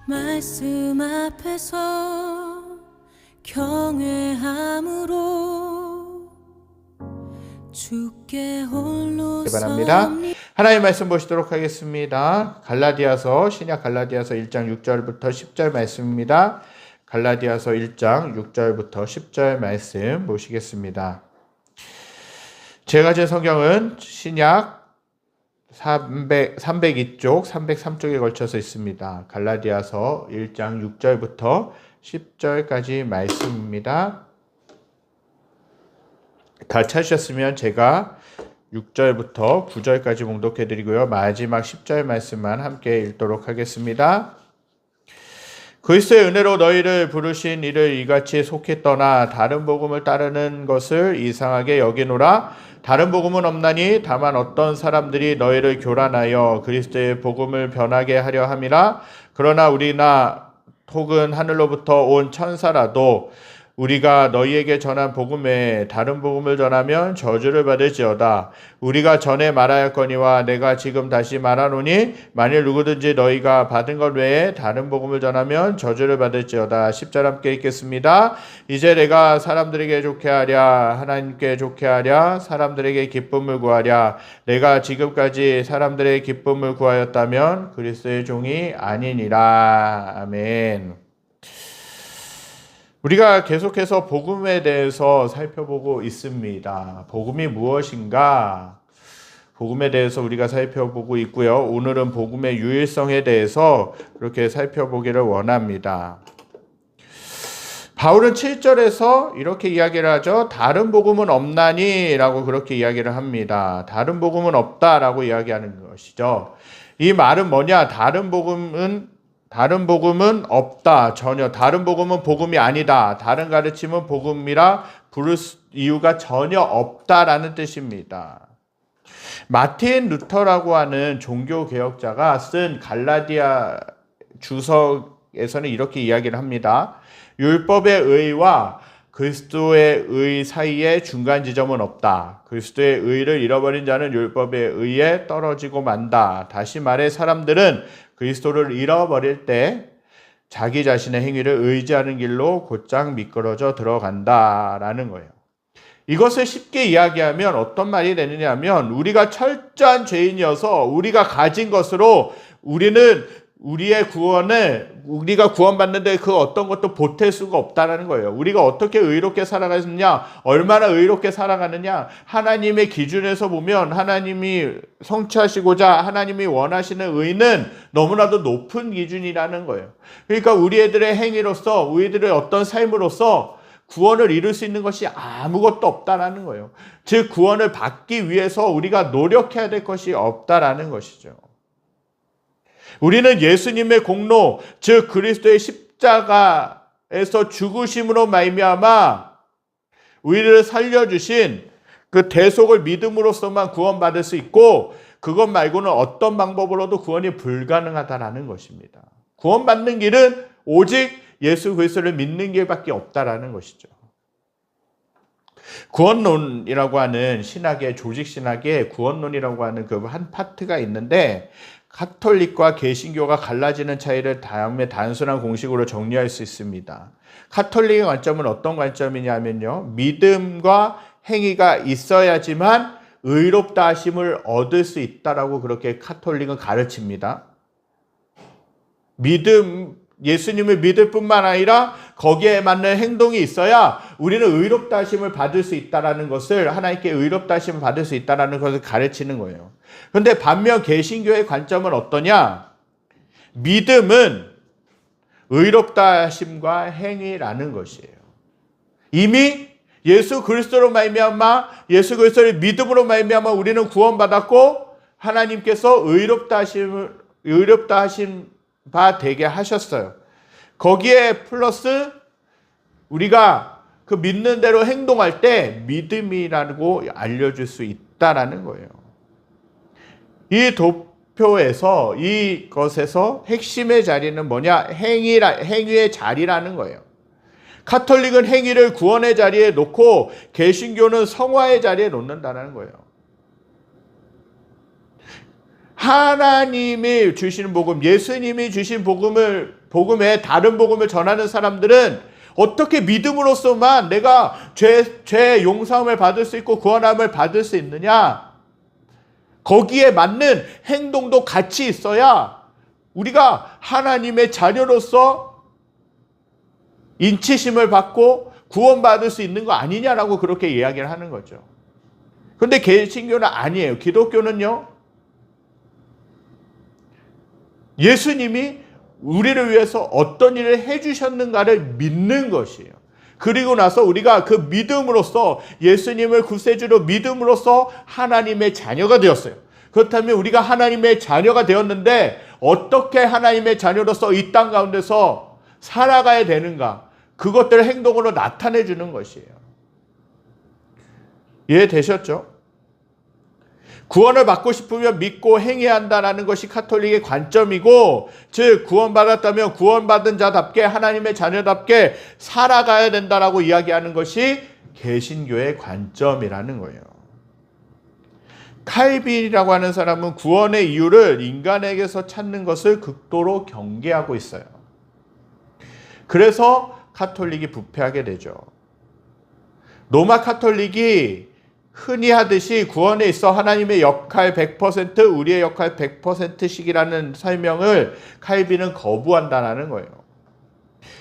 말씀 앞에서 경외함으로 주께 홀로 바랍니다. 하나님의 말씀 보시도록 하겠습니다. 갈라디아서, 신약 갈라디아서 1장 6절부터 10절 말씀입니다. 갈라디아서 1장 6절부터 10절 말씀 보시겠습니다. 제가 제 성경은 신약 302쪽, 303쪽에 걸쳐서 있습니다. 갈라디아서 1장 6절부터 10절까지 말씀입니다. 다 찾으셨으면 제가 6절부터 9절까지 봉독해 드리고요. 마지막 10절 말씀만 함께 읽도록 하겠습니다. 그리스도의 은혜로 너희를 부르신 이를 이같이 속히 떠나 다른 복음을 따르는 것을 이상하게 여기노라. 다른 복음은 없나니 다만 어떤 사람들이 너희를 교란하여 그리스도의 복음을 변하게 하려 함이라. 그러나 우리나 혹은 하늘로부터 온 천사라도 우리가 너희에게 전한 복음 외에 다른 복음을 전하면 저주를 받을지어다. 우리가 전에 말하였거니와 내가 지금 다시 말하노니 만일 누구든지 너희가 받은 것 외에 다른 복음을 전하면 저주를 받을지어다. 10절 함께 읽겠습니다. 이제 내가 사람들에게 좋게 하랴, 하나님께 좋게 하랴, 사람들에게 기쁨을 구하랴. 내가 지금까지 사람들의 기쁨을 구하였다면 그리스도의 종이 아니니라. 아멘. 우리가 계속해서 복음에 대해서 살펴보고 있습니다. 복음이 무엇인가? 복음에 대해서 우리가 살펴보고 있고요. 오늘은 복음의 유일성에 대해서 그렇게 살펴보기를 원합니다. 바울은 7절에서 이렇게 이야기를 하죠. 다른 복음은 없나니? 라고 그렇게 이야기를 합니다. 다른 복음은 없다라고 이야기하는 것이죠. 이 말은 뭐냐? 다른 복음은 없다. 전혀. 다른 복음은 복음이 아니다. 다른 가르침은 복음이라 부를 이유가 전혀 없다라는 뜻입니다. 마틴 루터라고 하는 종교개혁자가 쓴 갈라디아 주석에서는 이렇게 이야기를 합니다. 율법의 의와 그리스도의 의 사이에 중간 지점은 없다. 그리스도의 의를 잃어버린 자는 율법의 의에 떨어지고 만다. 다시 말해 사람들은 그리스도를 잃어버릴 때 자기 자신의 행위를 의지하는 길로 곧장 미끄러져 들어간다라는 거예요. 이것을 쉽게 이야기하면 어떤 말이 되느냐 하면 우리가 철저한 죄인이어서 우리가 가진 것으로 우리는 우리의 구원을 우리가 구원받는데 그 어떤 것도 보탤 수가 없다라는 거예요. 우리가 어떻게 의롭게 살아가느냐, 얼마나 의롭게 살아가느냐, 하나님의 기준에서 보면 하나님이 성취하시고자 하나님이 원하시는 의는 너무나도 높은 기준이라는 거예요. 그러니까 우리들의 행위로서 우리들의 어떤 삶으로서 구원을 이룰 수 있는 것이 아무것도 없다라는 거예요. 즉 구원을 받기 위해서 우리가 노력해야 될 것이 없다라는 것이죠. 우리는 예수님의 공로, 즉 그리스도의 십자가에서 죽으심으로 말미암아 우리를 살려주신 그 대속을 믿음으로써만 구원받을 수 있고 그것 말고는 어떤 방법으로도 구원이 불가능하다라는 것입니다. 구원받는 길은 오직 예수 그리스도를 믿는 길밖에 없다라는 것이죠. 구원론이라고 하는 신학의 조직신학의 구원론이라고 하는 그 한 파트가 있는데 카톨릭과 개신교가 갈라지는 차이를 다음에 단순한 공식으로 정리할 수 있습니다. 카톨릭의 관점은 어떤 관점이냐면요. 믿음과 행위가 있어야지만 의롭다 하심을 얻을 수 있다라고 그렇게 카톨릭은 가르칩니다. 예수님을 믿을 뿐만 아니라 거기에 맞는 행동이 있어야 우리는 의롭다 하심을 받을 수 있다라는 것을 하나님께 의롭다 하심을 받을 수 있다라는 것을 가르치는 거예요. 그런데 반면 개신교의 관점은 어떠냐? 믿음은 의롭다 하심과 행위라는 것이에요. 이미 예수 그리스도로 말미암아 예수 그리스도를 믿음으로 말미암아 우리는 구원받았고 하나님께서 의롭다 하심 바 되게 하셨어요. 거기에 플러스 우리가 그 믿는 대로 행동할 때 믿음이라고 알려줄 수 있다라는 거예요. 이 도표에서 이것에서 핵심의 자리는 뭐냐? 행위의 자리라는 거예요. 카톨릭은 행위를 구원의 자리에 놓고 개신교는 성화의 자리에 놓는다는 거예요. 하나님이 주시는 복음, 예수님이 주신 복음을 복음에 다른 복음을 전하는 사람들은 어떻게 믿음으로써만 내가 죄 용서함을 받을 수 있고 구원함을 받을 수 있느냐? 거기에 맞는 행동도 같이 있어야 우리가 하나님의 자녀로서 인치심을 받고 구원받을 수 있는 거 아니냐라고 그렇게 이야기를 하는 거죠. 그런데 개신교는 아니에요. 기독교는요, 예수님이 우리를 위해서 어떤 일을 해주셨는가를 믿는 것이에요. 그리고 나서 우리가 그 믿음으로써 예수님을 구세주로 믿음으로써 하나님의 자녀가 되었어요. 그렇다면 우리가 하나님의 자녀가 되었는데 어떻게 하나님의 자녀로서 이 땅 가운데서 살아가야 되는가, 그것들을 행동으로 나타내 주는 것이에요. 이해되셨죠? 구원을 받고 싶으면 믿고 행해야 한다는 것이 카톨릭의 관점이고, 즉 구원받았다면 구원받은 자답게 하나님의 자녀답게 살아가야 된다라고 이야기하는 것이 개신교의 관점이라는 거예요. 칼빈이라고 하는 사람은 구원의 이유를 인간에게서 찾는 것을 극도로 경계하고 있어요. 그래서 카톨릭이 부패하게 되죠. 로마 카톨릭이 흔히 하듯이 구원에 있어 하나님의 역할 100%, 우리의 역할 100%씩이라는 설명을 칼빈은 거부한다는 거예요.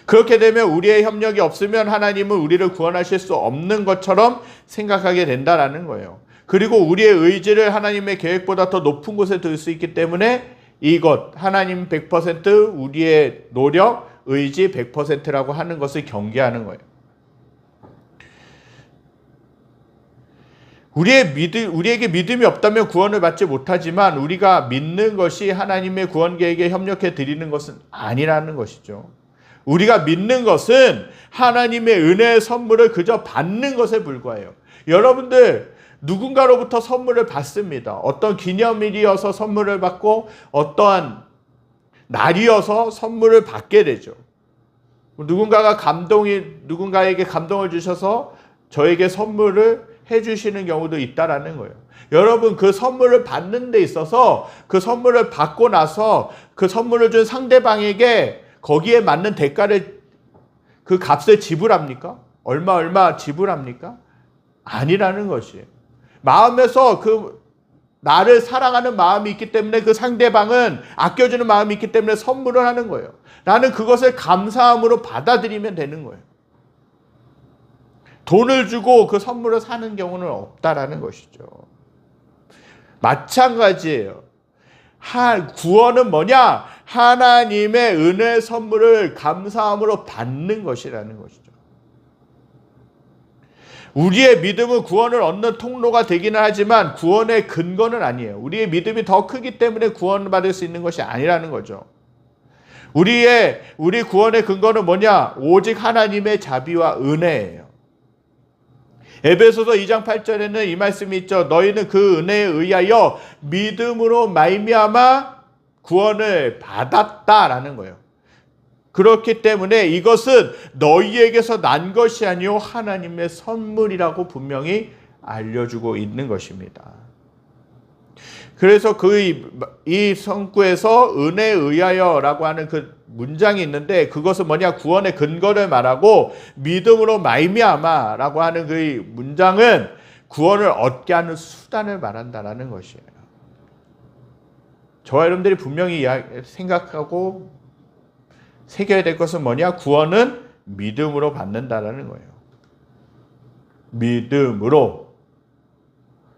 그렇게 되면 우리의 협력이 없으면 하나님은 우리를 구원하실 수 없는 것처럼 생각하게 된다는 거예요. 그리고 우리의 의지를 하나님의 계획보다 더 높은 곳에 둘 수 있기 때문에 이것, 하나님 100%, 우리의 노력, 의지 100%라고 하는 것을 경계하는 거예요. 우리에게 믿음이 없다면 구원을 받지 못하지만 우리가 믿는 것이 하나님의 구원 계획에 협력해 드리는 것은 아니라는 것이죠. 우리가 믿는 것은 하나님의 은혜의 선물을 그저 받는 것에 불과해요. 여러분들 누군가로부터 선물을 받습니다. 어떤 기념일이어서 선물을 받고 어떠한 날이어서 선물을 받게 되죠. 누군가에게 감동을 주셔서 저에게 선물을 해주시는 경우도 있다라는 거예요. 여러분, 그 선물을 받는 데 있어서 그 선물을 받고 나서 그 선물을 준 상대방에게 거기에 맞는 대가를, 그 값을 지불합니까? 얼마 지불합니까? 아니라는 것이에요. 마음에서 나를 사랑하는 마음이 있기 때문에 그 상대방은 아껴주는 마음이 있기 때문에 선물을 하는 거예요. 나는 그것을 감사함으로 받아들이면 되는 거예요. 돈을 주고 그 선물을 사는 경우는 없다라는 것이죠. 마찬가지예요. 구원은 뭐냐? 하나님의 은혜 선물을 감사함으로 받는 것이라는 것이죠. 우리의 믿음은 구원을 얻는 통로가 되기는 하지만 구원의 근거는 아니에요. 우리의 믿음이 더 크기 때문에 구원을 받을 수 있는 것이 아니라는 거죠. 우리 구원의 근거는 뭐냐? 오직 하나님의 자비와 은혜예요. 에베소서 2장 8절에는 이 말씀이 있죠. 너희는 그 은혜에 의하여 믿음으로 말미암아 구원을 받았다라는 거예요. 그렇기 때문에 이것은 너희에게서 난 것이 아니요 하나님의 선물이라고 분명히 알려주고 있는 것입니다. 그래서 이 성구에서 은혜에 의하여라고 하는 그 문장이 있는데, 그것은 뭐냐? 구원의 근거를 말하고 믿음으로 말미암아라고 하는 그 문장은 구원을 얻게 하는 수단을 말한다라는 것이에요. 저와 여러분들이 분명히 생각하고 새겨야 될 것은 뭐냐? 구원은 믿음으로 받는다라는 거예요. 믿음으로.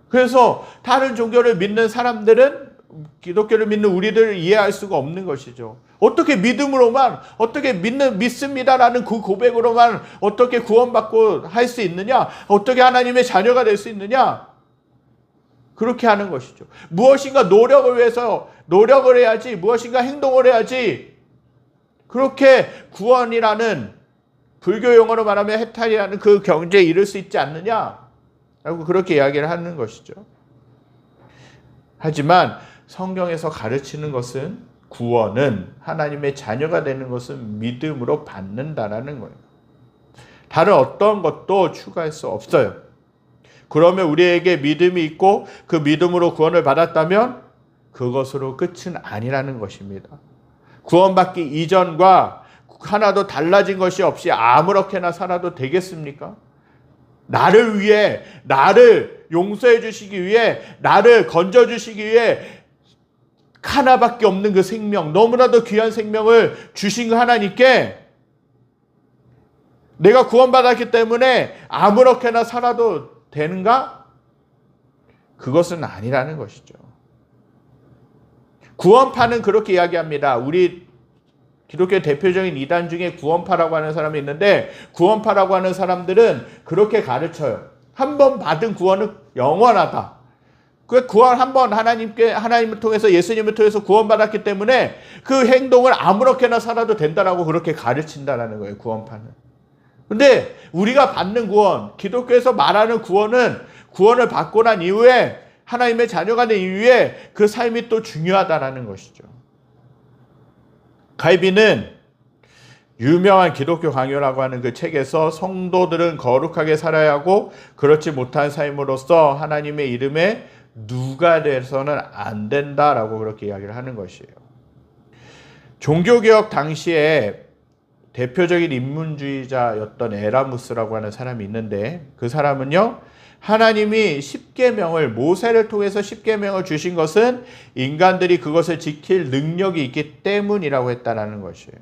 그래서 다른 종교를 믿는 사람들은 기독교를 믿는 우리들을 이해할 수가 없는 것이죠. 어떻게 믿음으로만, 어떻게 믿습니다라는 그 고백으로만 어떻게 구원받고 할 수 있느냐? 어떻게 하나님의 자녀가 될 수 있느냐? 그렇게 하는 것이죠. 무엇인가 노력을 위해서 노력을 해야지, 무엇인가 행동을 해야지, 그렇게 구원이라는, 불교 용어로 말하면 해탈이라는 그 경지에 이를 수 있지 않느냐? 라고 그렇게 이야기를 하는 것이죠. 하지만 성경에서 가르치는 것은, 구원은, 하나님의 자녀가 되는 것은 믿음으로 받는다라는 거예요. 다른 어떤 것도 추가할 수 없어요. 그러면 우리에게 믿음이 있고 그 믿음으로 구원을 받았다면 그것으로 끝은 아니라는 것입니다. 구원받기 이전과 하나도 달라진 것이 없이 아무렇게나 살아도 되겠습니까? 나를 위해, 나를 용서해 주시기 위해, 나를 건져 주시기 위해 하나밖에 없는 그 생명, 너무나도 귀한 생명을 주신 하나님께 내가 구원받았기 때문에 아무렇게나 살아도 되는가? 그것은 아니라는 것이죠. 구원파는 그렇게 이야기합니다. 우리 기독교 대표적인 이단 중에 구원파라고 하는 사람이 있는데, 구원파라고 하는 사람들은 그렇게 가르쳐요. 한 번 받은 구원은 영원하다. 그 구원 한 번 하나님을 통해서, 예수님을 통해서 구원받았기 때문에 그 행동을 아무렇게나 살아도 된다라고 그렇게 가르친다라는 거예요, 구원파는. 근데 우리가 받는 구원, 기독교에서 말하는 구원은 구원을 받고 난 이후에, 하나님의 자녀가 된 이후에 그 삶이 또 중요하다라는 것이죠. 칼빈은 유명한 기독교 강요라고 하는 그 책에서 성도들은 거룩하게 살아야 하고 그렇지 못한 삶으로써 하나님의 이름에 누가 돼서는 안 된다라고 그렇게 이야기를 하는 것이에요. 종교개혁 당시에 대표적인 인문주의자였던 에라무스라고 하는 사람이 있는데, 그 사람은요, 하나님이 십계명을, 모세를 통해서 십계명을 주신 것은 인간들이 그것을 지킬 능력이 있기 때문이라고 했다라는 것이에요.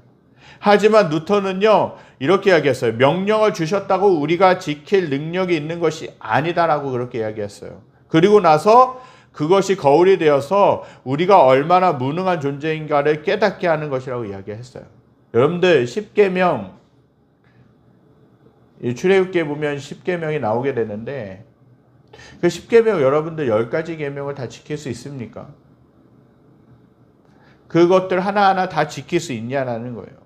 하지만 누턴은요, 이렇게 이야기했어요. 명령을 주셨다고 우리가 지킬 능력이 있는 것이 아니다라고 그렇게 이야기했어요. 그리고 나서 그것이 거울이 되어서 우리가 얼마나 무능한 존재인가를 깨닫게 하는 것이라고 이야기했어요. 여러분들, 십계명, 출애굽기에 보면 십계명이 나오게 되는데, 그 십계명 여러분들 10가지 계명을 다 지킬 수 있습니까? 그것들 하나하나 다 지킬 수 있냐라는 거예요.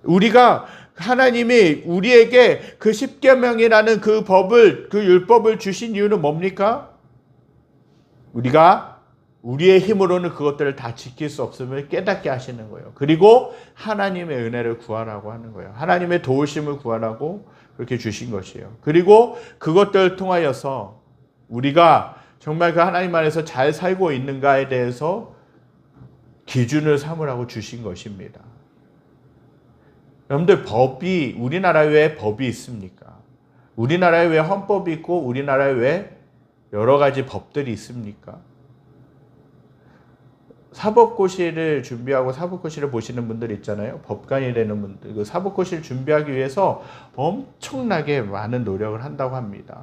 우리가, 하나님이 우리에게 그 십계명이라는 그 법을, 그 율법을 주신 이유는 뭡니까? 우리가 우리의 힘으로는 그것들을 다 지킬 수 없음을 깨닫게 하시는 거예요. 그리고 하나님의 은혜를 구하라고 하는 거예요. 하나님의 도우심을 구하라고 그렇게 주신 것이에요. 그리고 그것들을 통하여서 우리가 정말 그 하나님 안에서 잘 살고 있는가에 대해서 기준을 삼으라고 주신 것입니다. 여러분들, 법이, 우리나라에 왜 법이 있습니까? 우리나라에 왜 헌법이 있고 우리나라에 왜 여러 가지 법들이 있습니까? 사법고시를 준비하고 사법고시를 보시는 분들 있잖아요. 법관이 되는 분들. 그 사법고시를 준비하기 위해서 엄청나게 많은 노력을 한다고 합니다.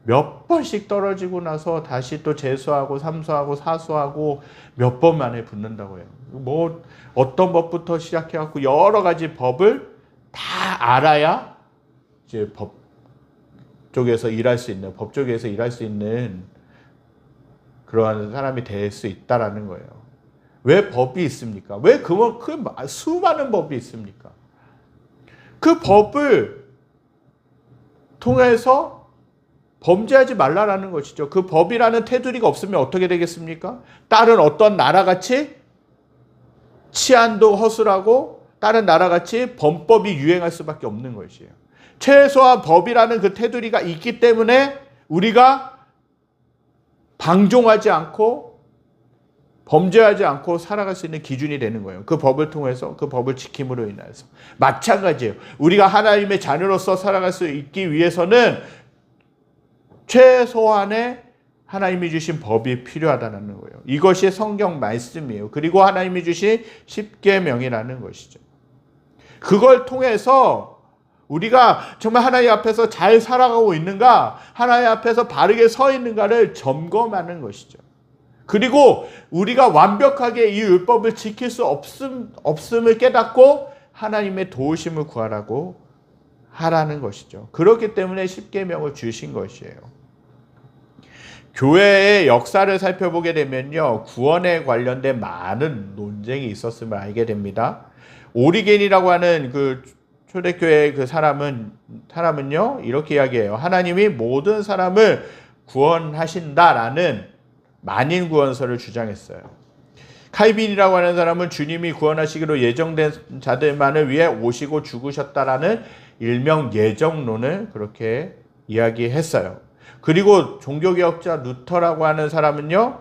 몇 번씩 떨어지고 나서 다시 또 재수하고 삼수하고 사수하고 몇 번 만에 붙는다고 해요. 뭐 어떤 법부터 시작해갖고 여러 가지 법을 다 알아야 이제 법 쪽에서 일할 수 있는, 법 쪽에서 일할 수 있는 그러한 사람이 될 수 있다라는 거예요. 왜 법이 있습니까? 왜 그 수많은 법이 있습니까? 그 법을 통해서 범죄하지 말라라는 것이죠. 그 법이라는 테두리가 없으면 어떻게 되겠습니까? 다른 어떤 나라같이 치안도 허술하고 다른 나라같이 범법이 유행할 수밖에 없는 것이에요. 최소한 법이라는 그 테두리가 있기 때문에 우리가 방종하지 않고 범죄하지 않고 살아갈 수 있는 기준이 되는 거예요. 그 법을 통해서, 그 법을 지킴으로 인해서. 마찬가지예요. 우리가 하나님의 자녀로서 살아갈 수 있기 위해서는 최소한의 하나님이 주신 법이 필요하다는 거예요. 이것이 성경 말씀이에요. 그리고 하나님이 주신 십계명이라는 것이죠. 그걸 통해서 우리가 정말 하나님 앞에서 잘 살아가고 있는가, 하나님 앞에서 바르게 서 있는가를 점검하는 것이죠. 그리고 우리가 완벽하게 이 율법을 지킬 수 없음을 깨닫고 하나님의 도우심을 구하라고 하라는 것이죠. 그렇기 때문에 십계명을 주신 것이에요. 교회의 역사를 살펴보게 되면요, 구원에 관련된 많은 논쟁이 있었음을 알게 됩니다. 오리겐이라고 하는 그 초대교회의 그 사람은요, 이렇게 이야기해요. 하나님이 모든 사람을 구원하신다라는 만인 구원설을 주장했어요. 칼빈이라고 하는 사람은 주님이 구원하시기로 예정된 자들만을 위해 오시고 죽으셨다라는 일명 예정론을 그렇게 이야기했어요. 그리고 종교개혁자 루터라고 하는 사람은요,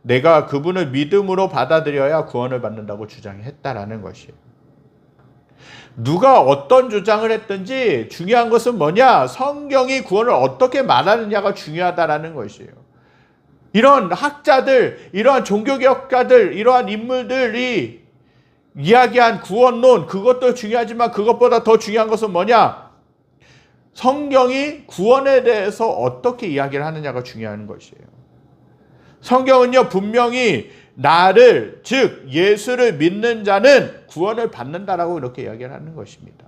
내가 그분을 믿음으로 받아들여야 구원을 받는다고 주장했다라는 것이에요. 누가 어떤 주장을 했든지 중요한 것은 뭐냐? 성경이 구원을 어떻게 말하느냐가 중요하다라는 것이에요. 이런 학자들, 이러한 종교개혁가들, 이러한 인물들이 이야기한 구원론, 그것도 중요하지만 그것보다 더 중요한 것은 뭐냐? 성경이 구원에 대해서 어떻게 이야기를 하느냐가 중요한 것이에요. 성경은요, 분명히 나를, 즉 예수를 믿는 자는 구원을 받는다라고 이렇게 이야기를 하는 것입니다.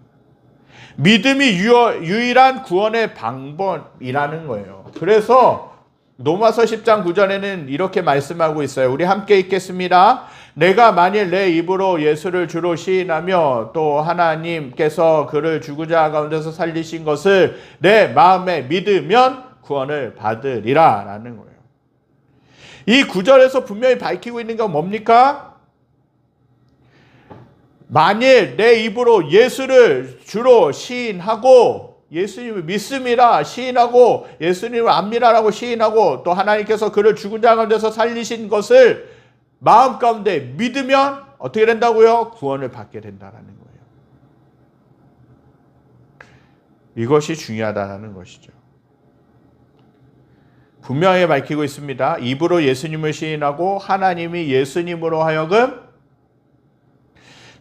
믿음이 유일한 구원의 방법이라는 거예요. 그래서 로마서 10장 9절에는 이렇게 말씀하고 있어요. 우리 함께 읽겠습니다. 내가 만일 내 입으로 예수를 주로 시인하며 또 하나님께서 그를 죽은 자 가운데서 살리신 것을 내 마음에 믿으면 구원을 받으리라 라는 거예요. 이 구절에서 분명히 밝히고 있는 건 뭡니까? 만일 내 입으로 예수를 주로 시인하고 예수님을 믿습니다 시인하고 예수님을 압니다라고 시인하고 또 하나님께서 그를 죽은 자 가운데서 살리신 것을 마음 가운데 믿으면 어떻게 된다고요? 구원을 받게 된다라는 거예요. 이것이 중요하다는 것이죠. 분명히 밝히고 있습니다. 입으로 예수님을 시인하고 하나님이 예수님으로 하여금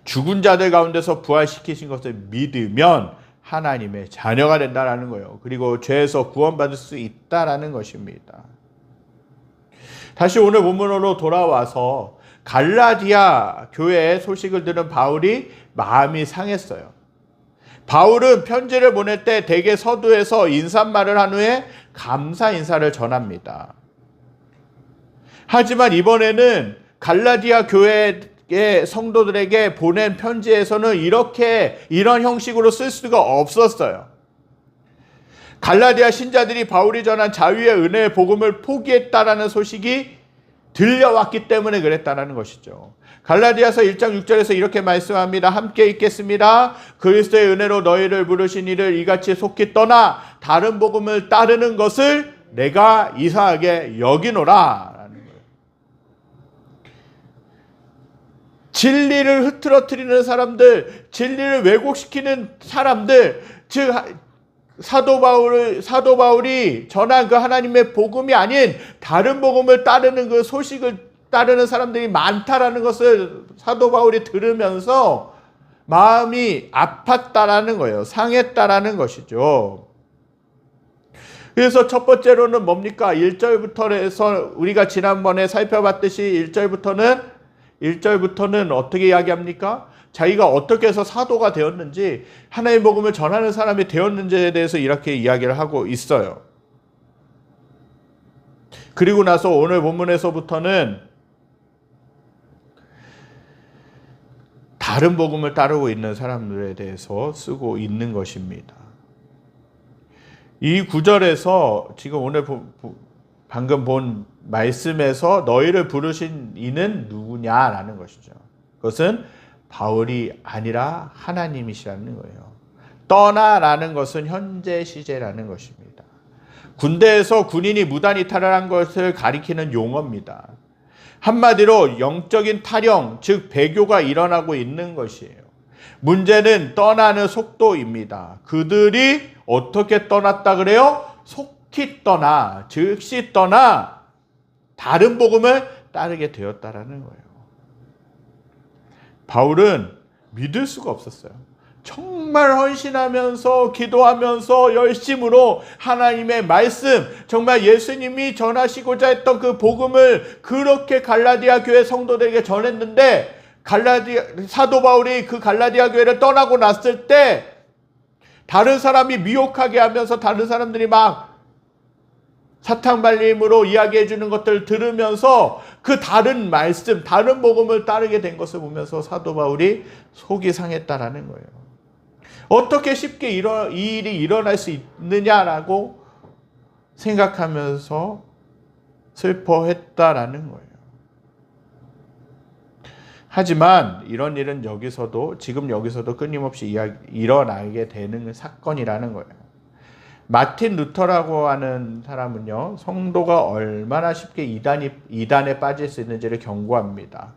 죽은 자들 가운데서 부활시키신 것을 믿으면 하나님의 자녀가 된다라는 거예요. 그리고 죄에서 구원받을 수 있다라는 것입니다. 다시 오늘 본문으로 돌아와서 갈라디아 교회의 소식을 들은 바울이 마음이 상했어요. 바울은 편지를 보낼 때 대개 서두에서 인사말을 한 후에 감사 인사를 전합니다. 하지만 이번에는 갈라디아 교회의 성도들에게 보낸 편지에서는 이런 형식으로 쓸 수가 없었어요. 갈라디아 신자들이 바울이 전한 자유의 은혜의 복음을 포기했다라는 소식이 들려왔기 때문에 그랬다라는 것이죠. 갈라디아서 1장 6절에서 이렇게 말씀합니다. 함께 읽겠습니다. 그리스도의 은혜로 너희를 부르신 이를 이같이 속히 떠나 다른 복음을 따르는 것을 내가 이상하게 여기노라 라는 거예요. 진리를 흐트러뜨리는 사람들, 진리를 왜곡시키는 사람들, 즉 사도 바울이 전한 그 하나님의 복음이 아닌 다른 복음을 따르는 그 소식을 따르는 사람들이 많다라는 것을 사도 바울이 들으면서 마음이 아팠다라는 거예요. 상했다라는 것이죠. 그래서 첫 번째로는 뭡니까? 1절부터 해서 우리가 지난번에 살펴봤듯이 1절부터는 어떻게 이야기합니까? 자기가 어떻게 해서 사도가 되었는지, 하나님의 복음을 전하는 사람이 되었는지에 대해서 이렇게 이야기를 하고 있어요. 그리고 나서 오늘 본문에서부터는 다른 복음을 따르고 있는 사람들에 대해서 쓰고 있는 것입니다. 이 구절에서 지금 오늘 방금 본 말씀에서 너희를 부르신 이는 누구냐라는 것이죠. 그것은 바울이 아니라 하나님이시라는 거예요. 떠나라는 것은 현재 시제라는 것입니다. 군대에서 군인이 무단 이탈을 한 것을 가리키는 용어입니다. 한마디로 영적인 탈영, 즉 배교가 일어나고 있는 것이에요. 문제는 떠나는 속도입니다. 그들이 어떻게 떠났다 그래요? 속히 떠나, 즉시 떠나 다른 복음을 따르게 되었다라는 거예요. 바울은 믿을 수가 없었어요. 정말 헌신하면서 기도하면서 열심으로 하나님의 말씀, 정말 예수님이 전하시고자 했던 그 복음을 그렇게 갈라디아 교회 성도들에게 전했는데, 사도 바울이 그 갈라디아 교회를 떠나고 났을 때 다른 사람이 미혹하게 하면서 다른 사람들이 막 사탕 발림으로 이야기해 주는 것들을 들으면서 그 다른 말씀, 다른 복음을 따르게 된 것을 보면서 사도 바울이 속이 상했다라는 거예요. 어떻게 쉽게 이 일이 일어날 수 있느냐라고 생각하면서 슬퍼했다라는 거예요. 하지만 이런 일은 지금 여기서도 끊임없이 일어나게 되는 사건이라는 거예요. 마틴 루터라고 하는 사람은요, 성도가 얼마나 쉽게 이단에 빠질 수 있는지를 경고합니다.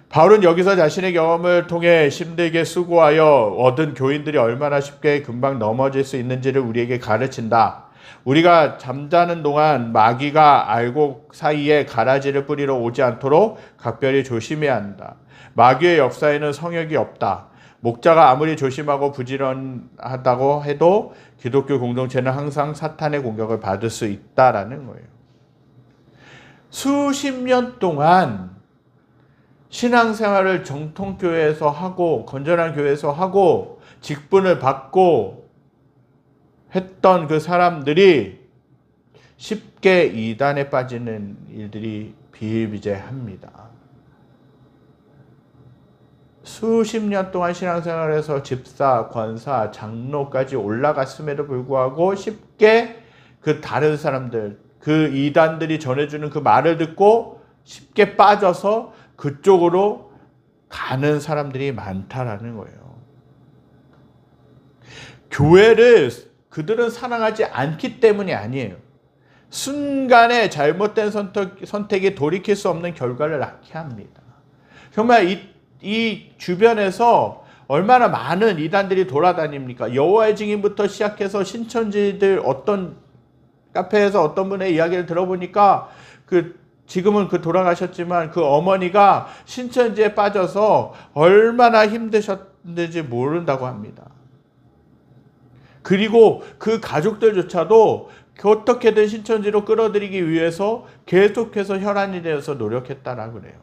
바울은 여기서 자신의 경험을 통해 힘들게 수고하여 얻은 교인들이 얼마나 쉽게 금방 넘어질 수 있는지를 우리에게 가르친다. 우리가 잠자는 동안 마귀가 알곡 사이에 가라지를 뿌리러 오지 않도록 각별히 조심해야 한다. 마귀의 역사에는 성역이 없다. 목자가 아무리 조심하고 부지런하다고 해도 기독교 공동체는 항상 사탄의 공격을 받을 수 있다라는 거예요. 수십 년 동안 신앙생활을 정통교회에서 하고 건전한 교회에서 하고 직분을 받고 했던 그 사람들이 쉽게 이단에 빠지는 일들이 비일비재합니다. 수십 년 동안 신앙생활에서 집사, 권사, 장로까지 올라갔음에도 불구하고 쉽게 그 다른 사람들, 그 이단들이 전해주는 그 말을 듣고 쉽게 빠져서 그쪽으로 가는 사람들이 많다라는 거예요. 교회를 그들은 사랑하지 않기 때문이 아니에요. 순간에 잘못된 선택이 돌이킬 수 없는 결과를 낳게 합니다. 정말 이 주변에서 얼마나 많은 이단들이 돌아다닙니까? 여호와의 증인부터 시작해서 신천지들 어떤 카페에서 어떤 분의 이야기를 들어보니까 지금은 돌아가셨지만 그 어머니가 신천지에 빠져서 얼마나 힘드셨는지 모른다고 합니다. 그리고 그 가족들조차도 어떻게든 신천지로 끌어들이기 위해서 계속해서 혈안이 되어서 노력했다라고 그래요.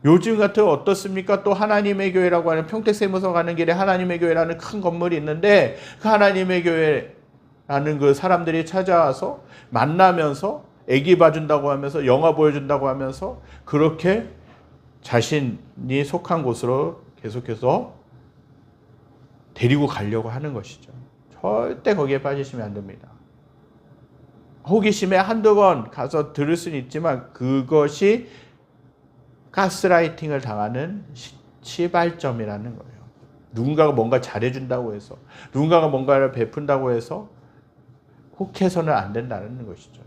요즘 같은 어떻습니까? 또 하나님의 교회라고 하는 평택세무서 가는 길에 하나님의 교회라는 큰 건물이 있는데 그 하나님의 교회라는 그 사람들이 찾아와서 만나면서 애기 봐준다고 하면서 영화 보여준다고 하면서 그렇게 자신이 속한 곳으로 계속해서 데리고 가려고 하는 것이죠. 절대 거기에 빠지시면 안 됩니다. 호기심에 한두 번 가서 들을 수는 있지만 그것이 가스라이팅을 당하는 시발점이라는 거예요. 누군가가 뭔가 잘해준다고 해서 누군가가 뭔가를 베푼다고 해서 혹해서는 안 된다는 것이죠.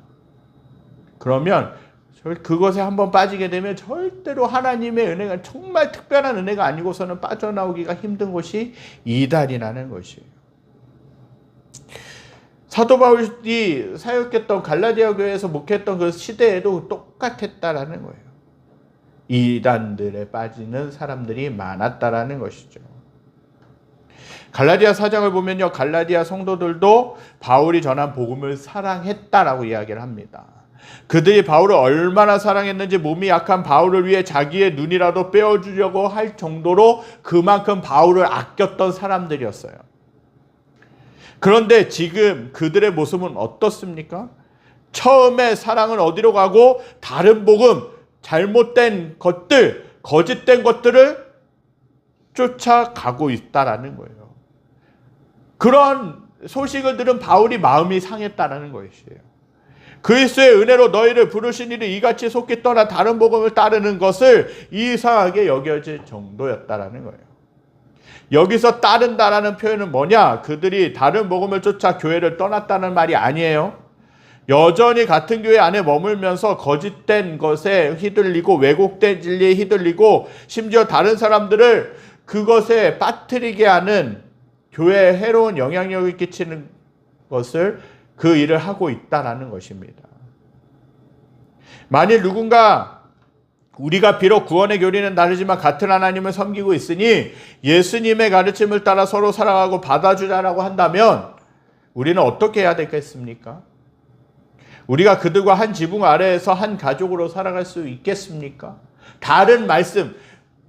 그러면 그것에 한번 빠지게 되면 절대로 하나님의 은혜가 정말 특별한 은혜가 아니고서는 빠져나오기가 힘든 것이 이단이라는 것이에요. 사도 바울이 사역했던 갈라디아 교회에서 목회했던 그 시대에도 똑같았다라는 거예요. 이단들에 빠지는 사람들이 많았다라는 것이죠. 갈라디아 4장을 보면요, 갈라디아 성도들도 바울이 전한 복음을 사랑했다라고 이야기를 합니다. 그들이 바울을 얼마나 사랑했는지 몸이 약한 바울을 위해 자기의 눈이라도 빼어주려고 할 정도로 그만큼 바울을 아꼈던 사람들이었어요. 그런데 지금 그들의 모습은 어떻습니까? 처음에 사랑은 어디로 가고 다른 복음, 잘못된 것들, 거짓된 것들을 쫓아가고 있다라는 거예요. 그런 소식을 들은 바울이 마음이 상했다라는 것이에요. 그리스도의 은혜로 너희를 부르신 이를 이같이 속히 떠나 다른 복음을 따르는 것을 이상하게 여겨질 정도였다라는 거예요. 여기서 따른다라는 표현은 뭐냐? 그들이 다른 복음을 쫓아 교회를 떠났다는 말이 아니에요. 여전히 같은 교회 안에 머물면서 거짓된 것에 휘둘리고 왜곡된 진리에 휘둘리고 심지어 다른 사람들을 그것에 빠뜨리게 하는 교회에 해로운 영향력을 끼치는 것을 그 일을 하고 있다라는 것입니다. 만일 누군가 우리가 비록 구원의 교리는 다르지만 같은 하나님을 섬기고 있으니 예수님의 가르침을 따라 서로 사랑하고 받아주자라고 한다면 우리는 어떻게 해야 되겠습니까? 우리가 그들과 한 지붕 아래에서 한 가족으로 살아갈 수 있겠습니까? 다른 말씀,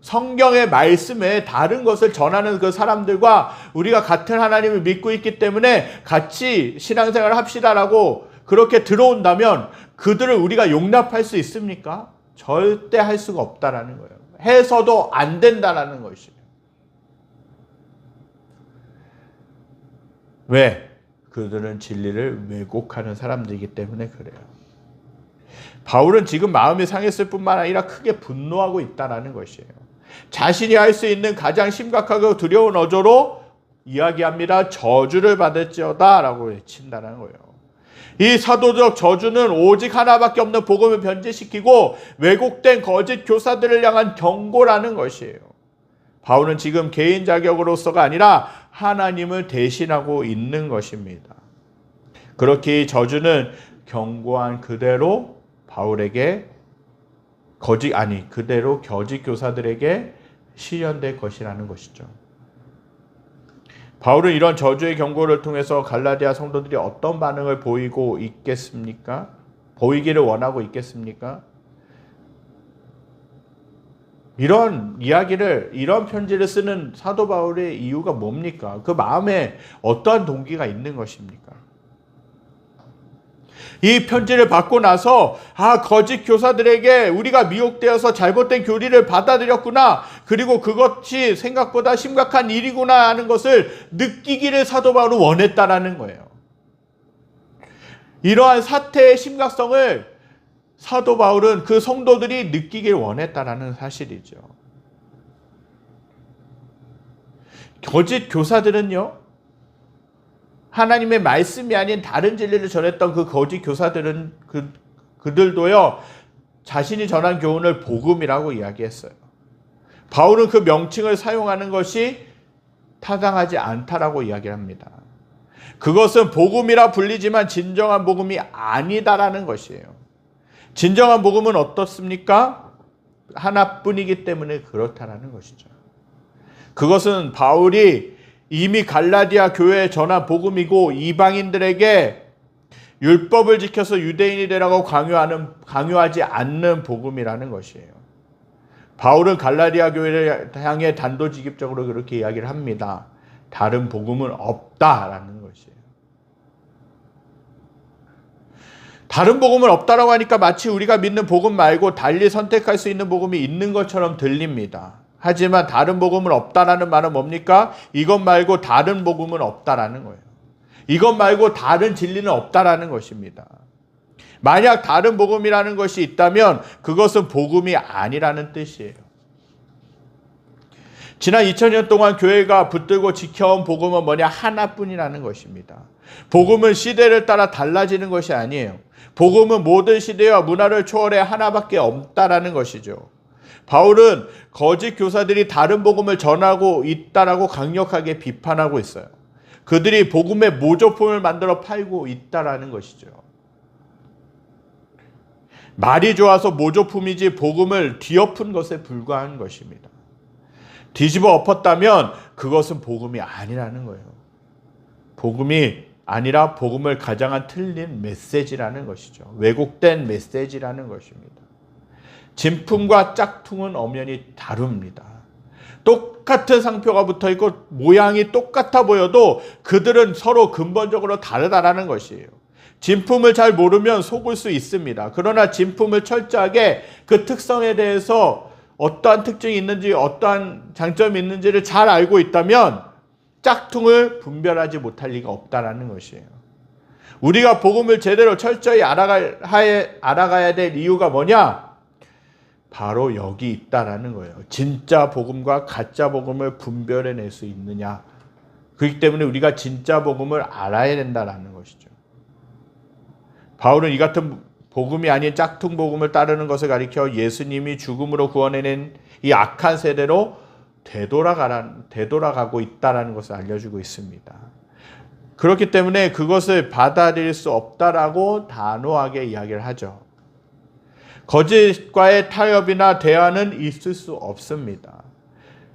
성경의 말씀에 다른 것을 전하는 그 사람들과 우리가 같은 하나님을 믿고 있기 때문에 같이 신앙생활을 합시다라고 그렇게 들어온다면 그들을 우리가 용납할 수 있습니까? 절대 할 수가 없다라는 거예요. 해서도 안 된다라는 것이에요. 왜? 그들은 진리를 왜곡하는 사람들이기 때문에 그래요. 바울은 지금 마음이 상했을 뿐만 아니라 크게 분노하고 있다라는 것이에요. 자신이 할 수 있는 가장 심각하고 두려운 어조로 이야기합니다. 저주를 받을지어다 라고 외친다는 거예요. 이 사도적 저주는 오직 하나밖에 없는 복음을 변질시키고 왜곡된 거짓 교사들을 향한 경고라는 것이에요. 바울은 지금 개인 자격으로서가 아니라 하나님을 대신하고 있는 것입니다. 그렇게 이 저주는 경고한 그대로 바울에게 그대로 거짓 교사들에게 실현될 것이라는 것이죠. 바울은 이런 저주의 경고를 통해서 갈라디아 성도들이 어떤 반응을 보이고 있겠습니까? 보이기를 원하고 있겠습니까? 이런 편지를 쓰는 사도 바울의 이유가 뭡니까? 그 마음에 어떠한 동기가 있는 것입니까? 이 편지를 받고 나서 거짓 교사들에게 우리가 미혹되어서 잘못된 교리를 받아들였구나, 그리고 그것이 생각보다 심각한 일이구나 하는 것을 느끼기를 사도 바울은 원했다라는 거예요. 이러한 사태의 심각성을 사도 바울은 그 성도들이 느끼길 원했다라는 사실이죠. 거짓 교사들은요, 하나님의 말씀이 아닌 다른 진리를 전했던 그 거짓 교사들은 그들도요, 자신이 전한 교훈을 복음이라고 이야기했어요. 바울은 그 명칭을 사용하는 것이 타당하지 않다라고 이야기합니다. 그것은 복음이라 불리지만 진정한 복음이 아니다라는 것이에요. 진정한 복음은 어떻습니까? 하나뿐이기 때문에 그렇다라는 것이죠. 그것은 바울이 이미 갈라디아 교회에 전한 복음이고 이방인들에게 율법을 지켜서 유대인이 되라고 강요하지 않는 복음이라는 것이에요. 바울은 갈라디아 교회를 향해 단도직입적으로 그렇게 이야기를 합니다. 다른 복음은 없다라는 것이에요. 다른 복음은 없다라고 하니까 마치 우리가 믿는 복음 말고 달리 선택할 수 있는 복음이 있는 것처럼 들립니다. 하지만 다른 복음은 없다라는 말은 뭡니까? 이것 말고 다른 복음은 없다라는 거예요. 이것 말고 다른 진리는 없다라는 것입니다. 만약 다른 복음이라는 것이 있다면 그것은 복음이 아니라는 뜻이에요. 지난 2000년 동안 교회가 붙들고 지켜온 복음은 뭐냐? 하나뿐이라는 것입니다. 복음은 시대를 따라 달라지는 것이 아니에요. 복음은 모든 시대와 문화를 초월해 하나밖에 없다라는 것이죠. 바울은 거짓 교사들이 다른 복음을 전하고 있다라고 강력하게 비판하고 있어요. 그들이 복음의 모조품을 만들어 팔고 있다라는 것이죠. 말이 좋아서 모조품이지 복음을 뒤엎은 것에 불과한 것입니다. 뒤집어 엎었다면 그것은 복음이 아니라는 거예요. 복음이 아니라 복음을 가장한 틀린 메시지라는 것이죠. 왜곡된 메시지라는 것입니다. 진품과 짝퉁은 엄연히 다릅니다. 똑같은 상표가 붙어있고 모양이 똑같아 보여도 그들은 서로 근본적으로 다르다라는 것이에요. 진품을 잘 모르면 속을 수 있습니다. 그러나 진품을 철저하게 그 특성에 대해서 어떠한 특징이 있는지 어떠한 장점이 있는지를 잘 알고 있다면 짝퉁을 분별하지 못할 리가 없다라는 것이에요. 우리가 복음을 제대로 철저히 알아가야 될 이유가 뭐냐? 바로 여기 있다라는 거예요. 진짜 복음과 가짜 복음을 분별해낼 수 있느냐. 그렇기 때문에 우리가 진짜 복음을 알아야 된다라는 것이죠. 바울은 이 같은 복음이 아닌 짝퉁 복음을 따르는 것을 가리켜 예수님이 죽음으로 구원해낸 이 악한 세대로 되돌아가고 있다라는 것을 알려주고 있습니다. 그렇기 때문에 그것을 받아들일 수 없다라고 단호하게 이야기를 하죠. 거짓과의 타협이나 대화는 있을 수 없습니다.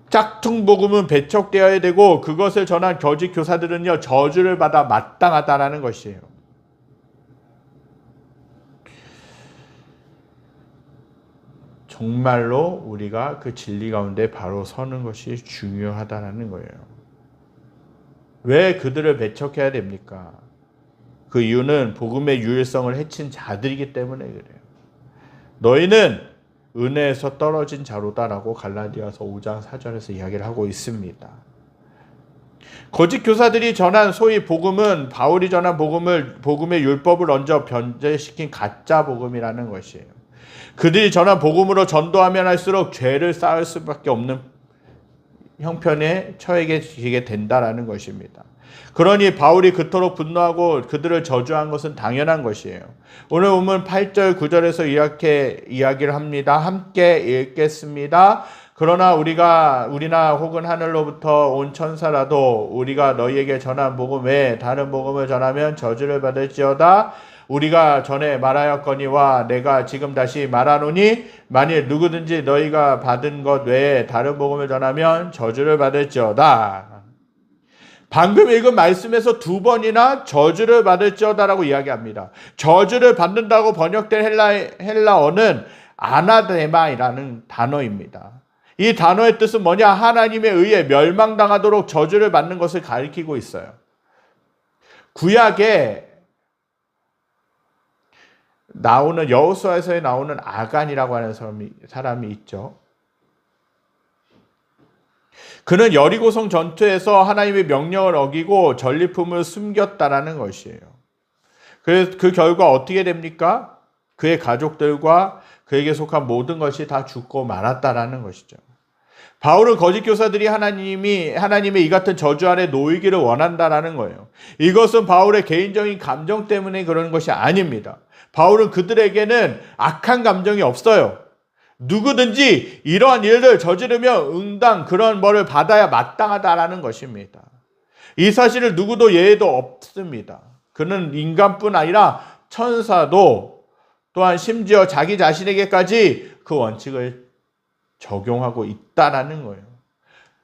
짝퉁 복음은 배척되어야 되고 그것을 전한 거짓 교사들은요, 저주를 받아 마땅하다라는 것이에요. 정말로 우리가 그 진리 가운데 바로 서는 것이 중요하다는 거예요. 왜 그들을 배척해야 됩니까? 그 이유는 복음의 유일성을 해친 자들이기 때문에 그래요. 너희는 은혜에서 떨어진 자로다라고 갈라디아서 5장 4절에서 이야기를 하고 있습니다. 거짓 교사들이 전한 소위 복음은 바울이 전한 복음의 율법을 얹어 변제시킨 가짜 복음이라는 것이에요. 그들이 전한 복음으로 전도하면 할수록 죄를 쌓을 수밖에 없는 형편에 처해지게 된다라는 것입니다. 그러니 바울이 그토록 분노하고 그들을 저주한 것은 당연한 것이에요. 오늘 보면 8절 9절에서 이렇게 이야기를 합니다. 함께 읽겠습니다. 그러나 우리나 혹은 하늘로부터 온 천사라도 우리가 너희에게 전한 복음 외에 다른 복음을 전하면 저주를 받을지어다. 우리가 전에 말하였거니와 내가 지금 다시 말하노니 만일 누구든지 너희가 받은 것 외에 다른 복음을 전하면 저주를 받을지어다. 방금 읽은 말씀에서 두 번이나 저주를 받을지어다라고 이야기합니다. 저주를 받는다고 번역된 헬라어는 아나데마이라는 단어입니다. 이 단어의 뜻은 뭐냐? 하나님에 의해 멸망당하도록 저주를 받는 것을 가리키고 있어요. 구약에 나오는 여호수아에서 나오는 아간이라고 하는 사람이 있죠. 그는 여리고성 전투에서 하나님의 명령을 어기고 전리품을 숨겼다라는 것이에요. 그래서 그 결과 어떻게 됩니까? 그의 가족들과 그에게 속한 모든 것이 다 죽고 말았다라는 것이죠. 바울은 거짓 교사들이 하나님의 이 같은 저주 아래 놓이기를 원한다라는 거예요. 이것은 바울의 개인적인 감정 때문에 그러는 것이 아닙니다. 바울은 그들에게는 악한 감정이 없어요. 누구든지 이러한 일을 저지르면 응당 그런 벌을 받아야 마땅하다라는 것입니다. 이 사실을 누구도 예외도 없습니다. 그는 인간뿐 아니라 천사도 또한 심지어 자기 자신에게까지 그 원칙을 적용하고 있다라는 거예요.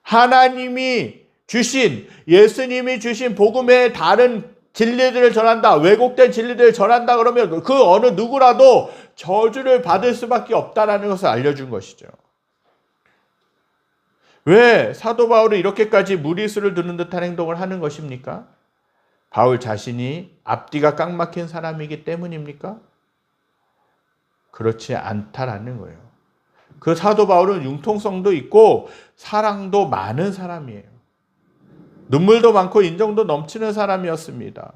하나님이 주신, 예수님이 주신 복음의 다른 진리들을 전한다, 왜곡된 진리들을 전한다 그러면 그 어느 누구라도 저주를 받을 수밖에 없다라는 것을 알려준 것이죠. 왜 사도 바울은 이렇게까지 무리수를 두는 듯한 행동을 하는 것입니까? 바울 자신이 앞뒤가 꽉 막힌 사람이기 때문입니까? 그렇지 않다라는 거예요. 그 사도 바울은 융통성도 있고 사랑도 많은 사람이에요. 눈물도 많고 인정도 넘치는 사람이었습니다.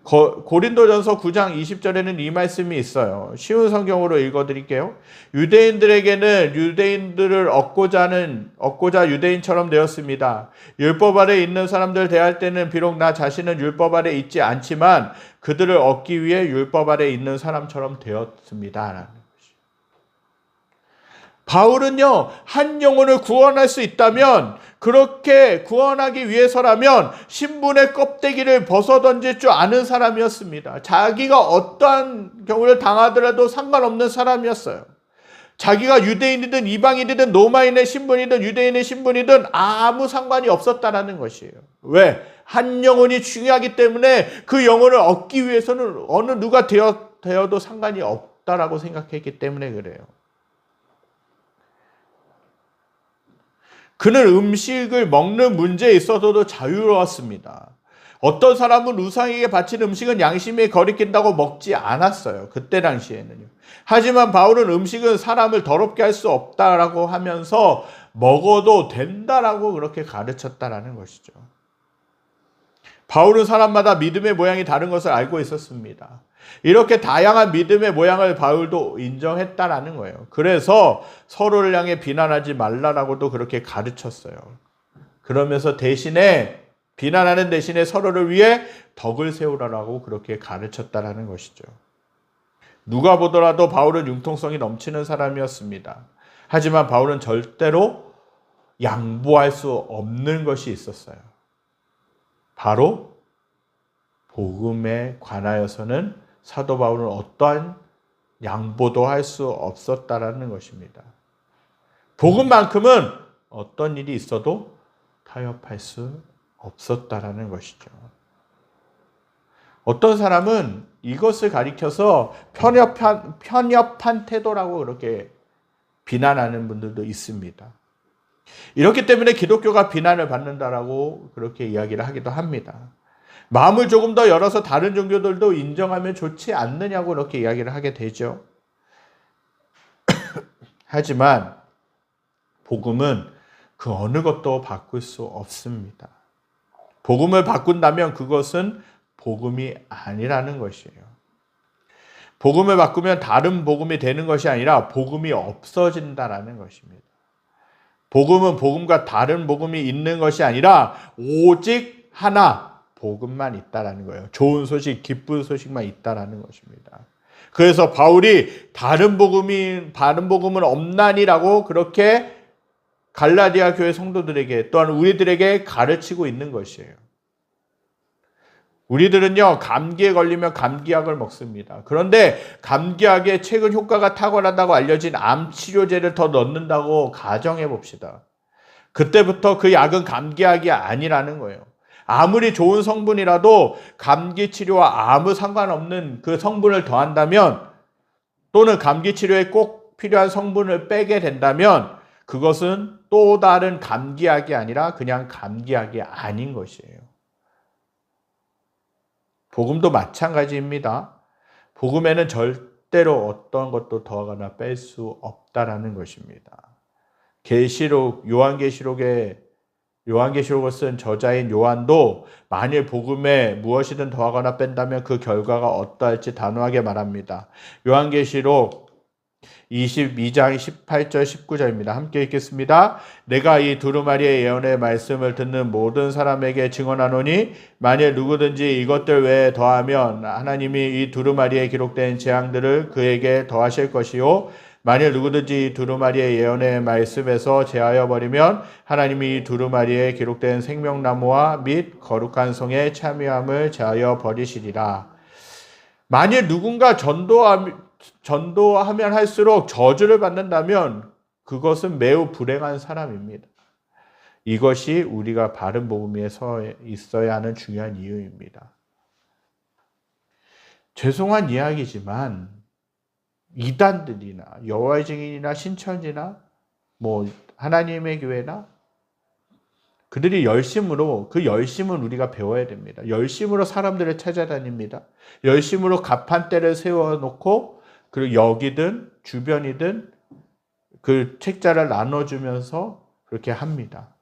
고린도전서 9장 20절에는 이 말씀이 있어요. 쉬운 성경으로 읽어드릴게요. 유대인들에게는 유대인들을 얻고자 유대인처럼 되었습니다. 율법 아래 있는 사람들 대할 때는 비록 나 자신은 율법 아래 있지 않지만 그들을 얻기 위해 율법 아래 있는 사람처럼 되었습니다. 바울은요, 한 영혼을 구원할 수 있다면, 그렇게 구원하기 위해서라면 신분의 껍데기를 벗어던질 줄 아는 사람이었습니다. 자기가 어떠한 경우를 당하더라도 상관없는 사람이었어요. 자기가 유대인이든 이방인이든 로마인의 신분이든 유대인의 신분이든 아무 상관이 없었다라는 것이에요. 왜? 한 영혼이 중요하기 때문에 그 영혼을 얻기 위해서는 어느 누가 되어도 상관이 없다라고 생각했기 때문에 그래요. 그는 음식을 먹는 문제에 있어서도 자유로웠습니다. 어떤 사람은 우상에게 바친 음식은 양심에 거리낀다고 먹지 않았어요. 그때 당시에는요. 하지만 바울은 음식은 사람을 더럽게 할 수 없다라고 하면서 먹어도 된다라고 그렇게 가르쳤다라는 것이죠. 바울은 사람마다 믿음의 모양이 다른 것을 알고 있었습니다. 이렇게 다양한 믿음의 모양을 바울도 인정했다라는 거예요. 그래서 서로를 향해 비난하지 말라라고도 그렇게 가르쳤어요. 그러면서 비난하는 대신에 서로를 위해 덕을 세우라라고 그렇게 가르쳤다라는 것이죠. 누가 보더라도 바울은 융통성이 넘치는 사람이었습니다. 하지만 바울은 절대로 양보할 수 없는 것이 있었어요. 바로 복음에 관하여서는 사도 바울은 어떠한 양보도 할 수 없었다라는 것입니다. 복음만큼은 어떤 일이 있어도 타협할 수 없었다라는 것이죠. 어떤 사람은 이것을 가리켜서 편협한 태도라고 그렇게 비난하는 분들도 있습니다. 이렇기 때문에 기독교가 비난을 받는다라고 그렇게 이야기를 하기도 합니다. 마음을 조금 더 열어서 다른 종교들도 인정하면 좋지 않느냐고 이렇게 이야기를 하게 되죠. 하지만 복음은 그 어느 것도 바꿀 수 없습니다. 복음을 바꾼다면 그것은 복음이 아니라는 것이에요. 복음을 바꾸면 다른 복음이 되는 것이 아니라 복음이 없어진다라는 것입니다. 복음은 복음과 다른 복음이 있는 것이 아니라 오직 하나 복음만 있다라는 거예요. 좋은 소식, 기쁜 소식만 있다라는 것입니다. 그래서 바울이 다른 복음은 없나니라고 그렇게 갈라디아 교회 성도들에게 또한 우리들에게 가르치고 있는 것이에요. 우리들은요, 감기에 걸리면 감기약을 먹습니다. 그런데 감기약에 최근 효과가 탁월하다고 알려진 암 치료제를 더 넣는다고 가정해 봅시다. 그때부터 그 약은 감기약이 아니라는 거예요. 아무리 좋은 성분이라도 감기 치료와 아무 상관없는 그 성분을 더한다면 또는 감기 치료에 꼭 필요한 성분을 빼게 된다면 그것은 또 다른 감기약이 아니라 그냥 감기약이 아닌 것이에요. 복음도 마찬가지입니다. 복음에는 절대로 어떤 것도 더하거나 뺄 수 없다라는 것입니다. 요한계시록을 쓴 저자인 요한도 만일 복음에 무엇이든 더하거나 뺀다면 그 결과가 어떠할지 단호하게 말합니다. 요한계시록 22장 18절 19절입니다. 함께 읽겠습니다. 내가 이 두루마리의 예언의 말씀을 듣는 모든 사람에게 증언하노니 만일 누구든지 이것들 외에 더하면 하나님이 이 두루마리에 기록된 재앙들을 그에게 더하실 것이요 만일 누구든지 이 두루마리의 예언의 말씀에서 제하여 버리면 하나님이 이 두루마리에 기록된 생명나무와 및 거룩한 성의 참여함을 제하여 버리시리라. 만일 누군가 전도하면 할수록 저주를 받는다면 그것은 매우 불행한 사람입니다. 이것이 우리가 바른 복음에 서 있어야 하는 중요한 이유입니다. 죄송한 이야기지만 이단들이나 여호와의 증인이나 신천지나 하나님의 교회나 그들이 그 열심은 우리가 배워야 됩니다. 열심으로 사람들을 찾아다닙니다. 열심으로 가판대를 세워놓고 그리고 여기든 주변이든 그 책자를 나눠주면서 그렇게 합니다.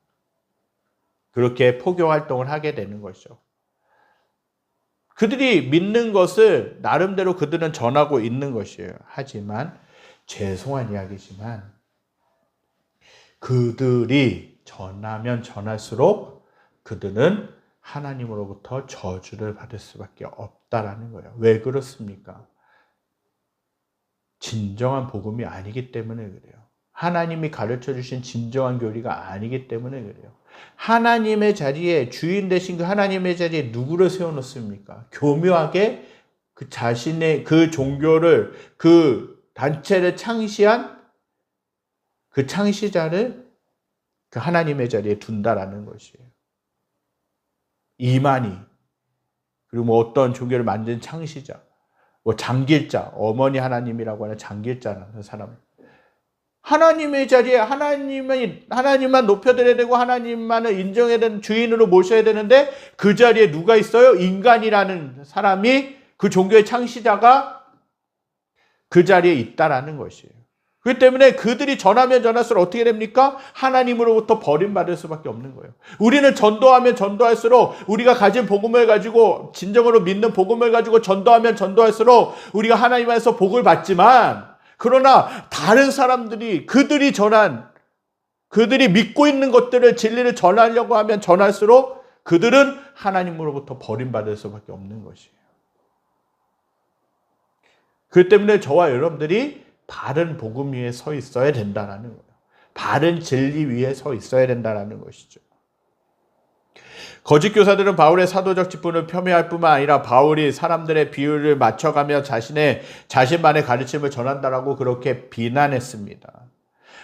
그렇게 포교 활동을 하게 되는 것이죠. 그들이 믿는 것을 나름대로 그들은 전하고 있는 것이에요. 하지만 죄송한 이야기지만 그들이 전하면 전할수록 그들은 하나님으로부터 저주를 받을 수밖에 없다라는 거예요. 왜 그렇습니까? 진정한 복음이 아니기 때문에 그래요. 하나님이 가르쳐 주신 진정한 교리가 아니기 때문에 그래요. 하나님의 자리에 주인 되신 그 하나님의 자리에 누구를 세워놓습니까? 교묘하게 그 자신의 그 종교를 그 단체를 창시한 그 창시자를 그 하나님의 자리에 둔다라는 것이에요. 이만희 그리고 어떤 종교를 만든 창시자 장길자 어머니 하나님이라고 하는 장길자라는 사람 하나님의 자리에 하나님만 높여드려야 되고 하나님만을 인정해야 되는 주인으로 모셔야 되는데 그 자리에 누가 있어요? 인간이라는 사람이 그 종교의 창시자가 그 자리에 있다라는 것이에요. 그렇기 때문에 그들이 전하면 전할수록 어떻게 됩니까? 하나님으로부터 버림받을 수밖에 없는 거예요. 우리는 전도하면 전도할수록 우리가 가진 복음을 가지고 진정으로 믿는 복음을 가지고 전도하면 전도할수록 우리가 하나님 안에서 복을 받지만 그러나 다른 사람들이 그들이 믿고 있는 것들을 진리를 전하려고 하면 전할수록 그들은 하나님으로부터 버림받을 수밖에 없는 것이에요. 그렇기 때문에 저와 여러분들이 바른 복음 위에 서 있어야 된다는 거예요. 바른 진리 위에 서 있어야 된다는 것이죠. 거짓 교사들은 바울의 사도적 직분을 폄훼할 뿐만 아니라 바울이 사람들의 비율을 맞춰가며 자신만의 가르침을 전한다라고 그렇게 비난했습니다.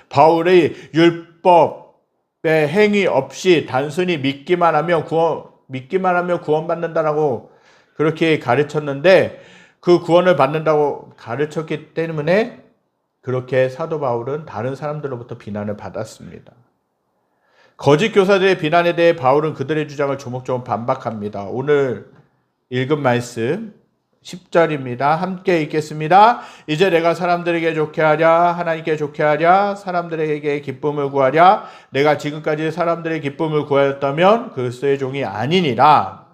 바울의 율법의 행위 없이 단순히 믿기만 하면 구원받는다라고 그렇게 가르쳤는데 그 구원을 받는다고 가르쳤기 때문에 그렇게 사도 바울은 다른 사람들로부터 비난을 받았습니다. 거짓 교사들의 비난에 대해 바울은 그들의 주장을 조목조목 반박합니다. 오늘 읽은 말씀 10절입니다. 함께 읽겠습니다. 이제 내가 사람들에게 좋게 하랴 하나님께 좋게 하랴 사람들에게 기쁨을 구하랴 내가 지금까지 사람들의 기쁨을 구하였다면 그리스도의 종이 아니니라.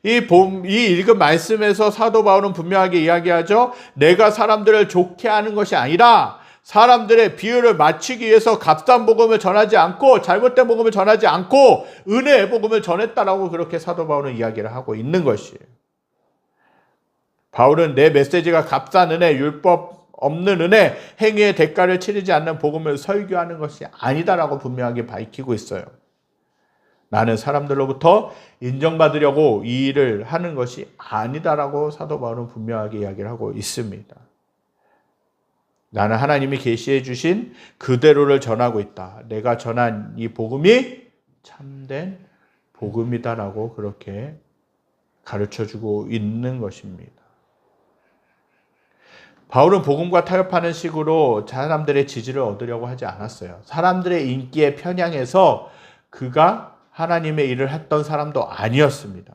이 읽은 말씀에서 사도 바울은 분명하게 이야기하죠. 내가 사람들을 좋게 하는 것이 아니라 사람들의 비유를 맞추기 위해서 값싼 복음을 전하지 않고 잘못된 복음을 전하지 않고 은혜의 복음을 전했다라고 그렇게 사도 바울은 이야기를 하고 있는 것이에요. 바울은 내 메시지가 값싼 은혜, 율법 없는 은혜, 행위의 대가를 치르지 않는 복음을 설교하는 것이 아니다라고 분명하게 밝히고 있어요. 나는 사람들로부터 인정받으려고 이 일을 하는 것이 아니다라고 사도 바울은 분명하게 이야기를 하고 있습니다. 나는 하나님이 계시해 주신 그대로를 전하고 있다. 내가 전한 이 복음이 참된 복음이다라고 그렇게 가르쳐주고 있는 것입니다. 바울은 복음과 타협하는 식으로 사람들의 지지를 얻으려고 하지 않았어요. 사람들의 인기에 편향해서 그가 하나님의 일을 했던 사람도 아니었습니다.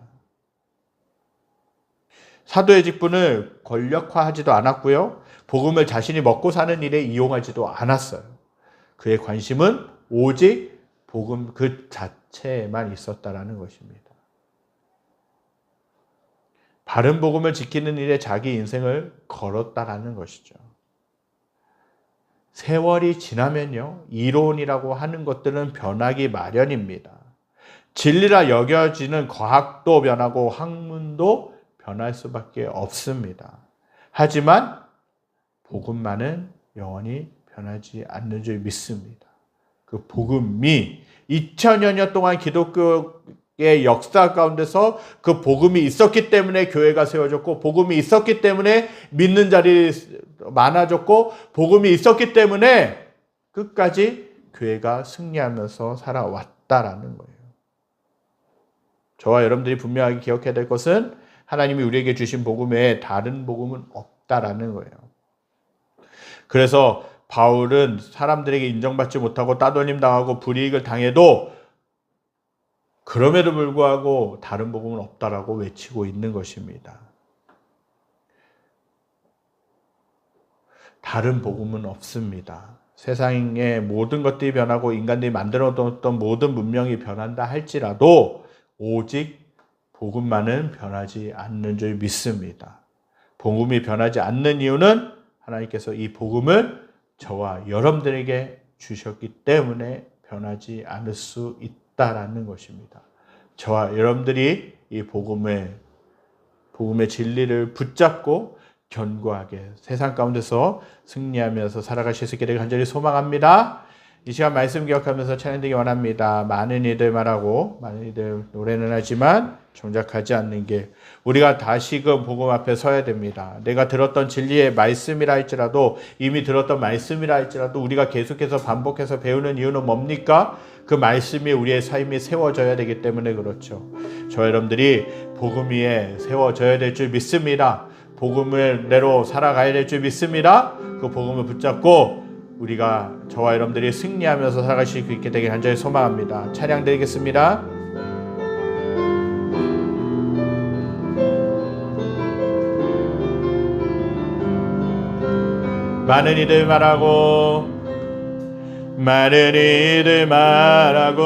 사도의 직분을 권력화하지도 않았고요. 복음을 자신이 먹고 사는 일에 이용하지도 않았어요. 그의 관심은 오직 복음 그 자체에만 있었다라는 것입니다. 바른 복음을 지키는 일에 자기 인생을 걸었다라는 것이죠. 세월이 지나면요, 이론이라고 하는 것들은 변하기 마련입니다. 진리라 여겨지는 과학도 변하고 학문도 변할 수밖에 없습니다. 하지만 복음만은 영원히 변하지 않는 줄 믿습니다. 그 복음이 2000여 년 동안 기독교의 역사 가운데서 그 복음이 있었기 때문에 교회가 세워졌고, 복음이 있었기 때문에 믿는 자리 많아졌고, 복음이 있었기 때문에 끝까지 교회가 승리하면서 살아왔다라는 거예요. 저와 여러분들이 분명하게 기억해야 될 것은 하나님이 우리에게 주신 복음 외에 다른 복음은 없다라는 거예요. 그래서 바울은 사람들에게 인정받지 못하고 따돌림 당하고 불이익을 당해도 그럼에도 불구하고 다른 복음은 없다라고 외치고 있는 것입니다. 다른 복음은 없습니다. 세상의 모든 것들이 변하고 인간들이 만들어뒀던 모든 문명이 변한다 할지라도 오직 복음만은 변하지 않는 줄 믿습니다. 복음이 변하지 않는 이유는 하나님께서 이 복음을 저와 여러분들에게 주셨기 때문에 변하지 않을 수 있다라는 것입니다. 저와 여러분들이 이 복음의 진리를 붙잡고 견고하게 세상 가운데서 승리하면서 살아가실 수 있게 되길 간절히 소망합니다. 이 시간 말씀 기억하면서 찬양되기 원합니다. 많은 이들 말하고 많은 이들 노래는 하지만 정작하지 않는 게, 우리가 다시금 복음 앞에 서야 됩니다. 내가 들었던 진리의 말씀이라 할지라도, 이미 들었던 말씀이라 할지라도 우리가 계속해서 반복해서 배우는 이유는 뭡니까? 그 말씀이 우리의 삶이 세워져야 되기 때문에 그렇죠. 저 여러분들이 복음 위에 세워져야 될 줄 믿습니다. 복음을 내로 살아가야 될 줄 믿습니다. 그 복음을 붙잡고 우리가, 저와 여러분들이 승리하면서 살아가실 수 있게 되길 간절히 소망합니다. 찬양 드리겠습니다. 많은 이들 말하고 많은 이들 말하고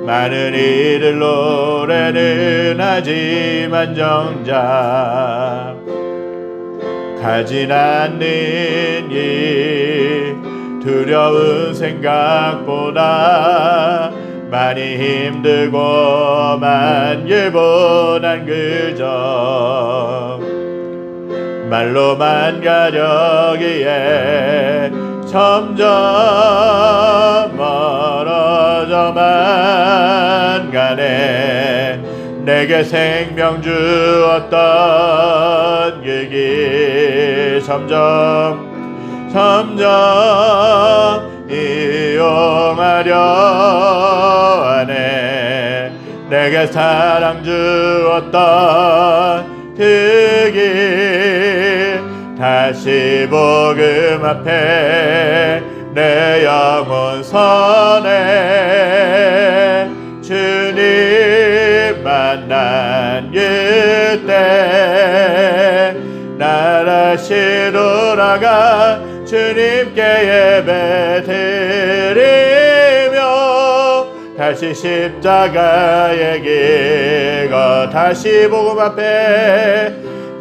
많은 이들 노래는 하지만 정작 가진 않는 일, 두려운 생각보다 많이 힘들고만 일보단 그저 말로만 가려기에 점점 멀어져만 가네. 내게 생명 주었던 길이 점점 이용하려 하네. 내게 사랑 주었던 그 길 다시 복음 앞에 내 영혼 선해. 주님 만난 그때 나라시 돌아가 주님께 예배 드리며 다시 십자가의 길 걷 다시 복음 앞에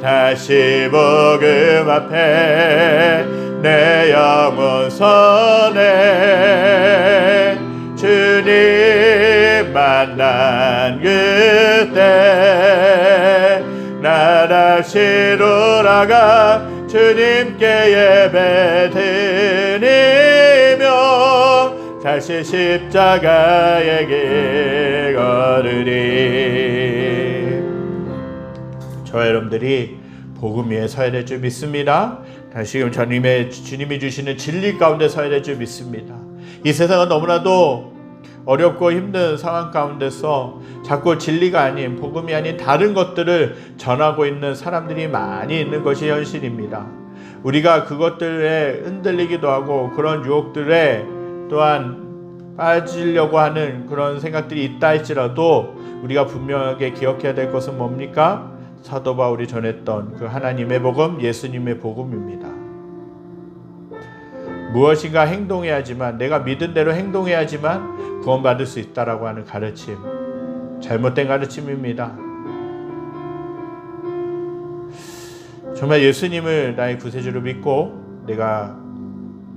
다시 복음 앞에 내 영혼 선해 주님 만난 그때 나 다시 돌아가 주님께 예배 드리며 다시 십자가의 길 걸으리. 저와 여러분들이 복음 위에 서야 될 줄 믿습니다. 다시금 주님이 주시는 진리 가운데 서야 될 줄 믿습니다. 이 세상은 너무나도 어렵고 힘든 상황 가운데서 자꾸 진리가 아닌 복음이 아닌 다른 것들을 전하고 있는 사람들이 많이 있는 것이 현실입니다. 우리가 그것들에 흔들리기도 하고 그런 유혹들에 또한 빠지려고 하는 그런 생각들이 있다 할지라도 우리가 분명하게 기억해야 될 것은 뭡니까? 사도 바울이 전했던 그 하나님의 복음, 예수님의 복음입니다. 무엇인가 행동해야지만, 내가 믿은 대로 행동해야지만 구원받을 수 있다라고 하는 가르침, 잘못된 가르침입니다. 정말 예수님을 나의 구세주로 믿고 내가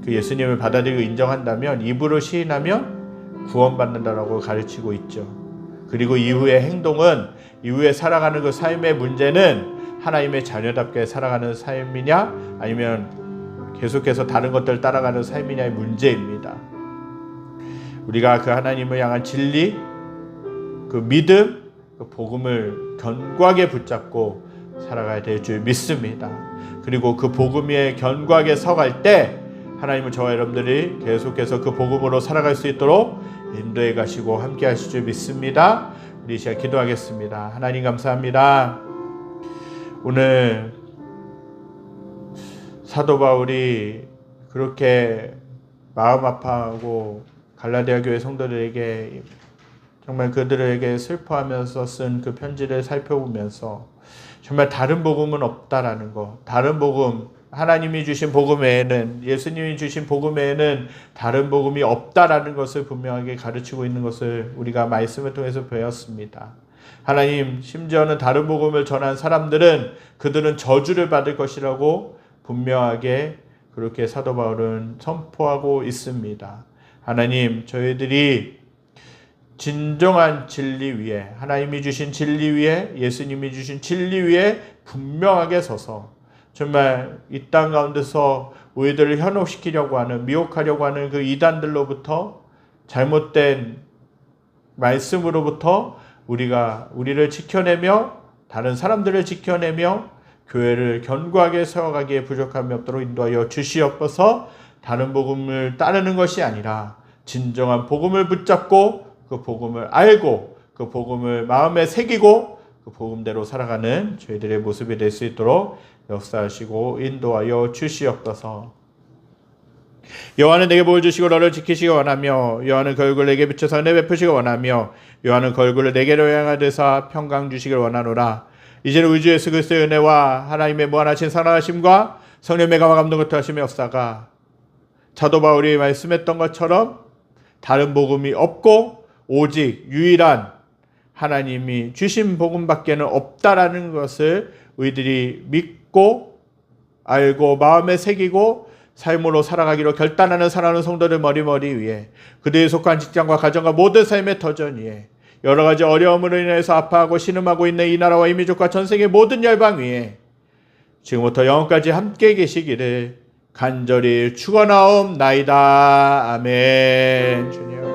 그 예수님을 받아들이고 인정한다면, 입으로 시인하면 구원받는다라고 가르치고 있죠. 그리고 이후의 행동은, 이후에 살아가는 그 삶의 문제는 하나님의 자녀답게 살아가는 삶이냐 아니면 계속해서 다른 것들을 따라가는 삶이냐의 문제입니다. 우리가 그 하나님을 향한 진리, 그 믿음, 그 복음을 견고하게 붙잡고 살아가야 될 줄 믿습니다. 그리고 그 복음 위에 견고하게 서갈 때 하나님은 저와 여러분들이 계속해서 그 복음으로 살아갈 수 있도록 인도해 가시고 함께 하실 줄 믿습니다. 우리 시간 기도하겠습니다. 하나님 감사합니다. 오늘 사도 바울이 그렇게 마음 아파하고 갈라디아 교회 성도들에게 정말 그들에게 슬퍼하면서 쓴 그 편지를 살펴보면서 정말 다른 복음은 없다라는 거, 다른 복음, 하나님이 주신 복음 외에는, 예수님이 주신 복음 외에는 다른 복음이 없다라는 것을 분명하게 가르치고 있는 것을 우리가 말씀을 통해서 배웠습니다. 하나님, 심지어는 다른 복음을 전한 사람들은 그들은 저주를 받을 것이라고 분명하게 그렇게 사도 바울은 선포하고 있습니다. 하나님, 저희들이 진정한 진리 위에, 하나님이 주신 진리 위에, 예수님이 주신 진리 위에 분명하게 서서 정말 이 땅 가운데서 우리들을 현혹시키려고 하는, 미혹하려고 하는 그 이단들로부터, 잘못된 말씀으로부터 우리를 지켜내며 다른 사람들을 지켜내며 교회를 견고하게 세워가기에 부족함이 없도록 인도하여 주시옵소서. 다른 복음을 따르는 것이 아니라 진정한 복음을 붙잡고 그 복음을 알고 그 복음을 마음에 새기고 그 복음대로 살아가는 저희들의 모습이 될 수 있도록 역사하시고 인도하여 주시옵소서. 여호와는 내게 복을 주시고 너를 지키시기 원하며, 여호와는 그 얼굴을 내게 비춰서 은혜 베푸시기 원하며, 여호와는 그 얼굴을 내게로 향하여서 평강 주시기를 원하노라. 이제는 우리 주 예수 그리스도의 은혜와 하나님의 무한하신 사랑하심과 성령의 감화 감동 같으심의 역사가 사도 바울이 말씀했던 것처럼 다른 복음이 없고 오직 유일한 하나님이 주신 복음밖에는 없다라는 것을 우리들이 믿고 알고 마음에 새기고 삶으로 살아가기로 결단하는 사랑하는 성도들 머리머리 위에, 그들이 속한 직장과 가정과 모든 삶의 터전 위에, 여러 가지 어려움으로 인해서 아파하고 신음하고 있는 이 나라와 이 민족과 전 세계 모든 열방 위에 지금부터 영원까지 함께 계시기를 간절히 축원하옵나이다. 아멘. 주님.